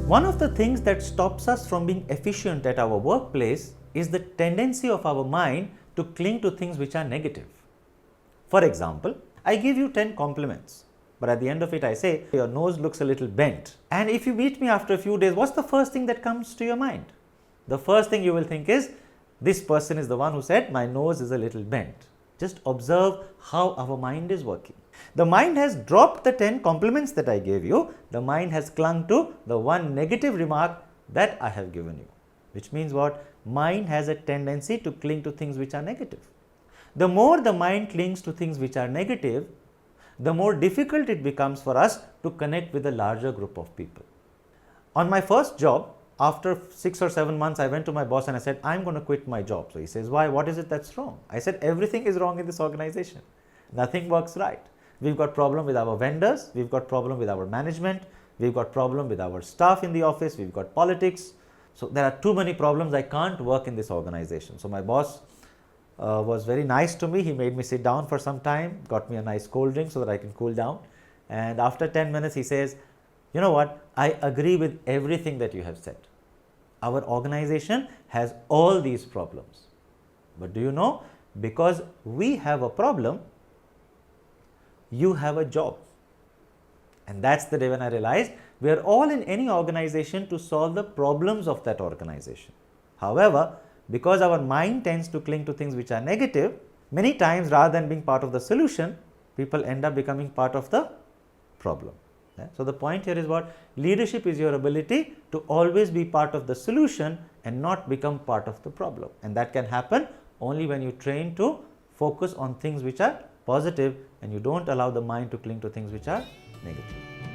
One of the things that stops us from being efficient at our workplace is the tendency of our mind to cling to things which are negative. For example, I give you 10 compliments, but at the end of it I say, your nose looks a little bent. And if you meet me after a few days, what's the first thing that comes to your mind? The first thing you will think is, this person is the one who said my nose is a little bent. Just observe how our mind is working. The mind has dropped the 10 compliments that I gave you. The mind has clung to the one negative remark that I have given you. Which means what? Mind has a tendency to cling to things which are negative. The more the mind clings to things which are negative, the more difficult it becomes for us to connect with a larger group of people. On my first job, after 6 or 7 months, I went to my boss and I said, I'm going to quit my job. So he says, why? What is it that's wrong? I said, everything is wrong in this organization. Nothing works right. We've got problem with our vendors, we've got problem with our management, we've got problem with our staff in the office, we've got politics. So there are too many problems, I can't work in this organization. So my boss was very nice to me. He made me sit down for some time, got me a nice cold drink so that I can cool down. And after 10 minutes, he says, you know what, I agree with everything that you have said. Our organization has all these problems. But do you know, because we have a problem, you have a job. And that's the day when I realized we are all in any organization to solve the problems of that organization. However, because our mind tends to cling to things which are negative, many times rather than being part of the solution, people end up becoming part of the problem. So the point here is what? Leadership is your ability to always be part of the solution and not become part of the problem. And that can happen only when you train to focus on things which are positive and you don't allow the mind to cling to things which are negative.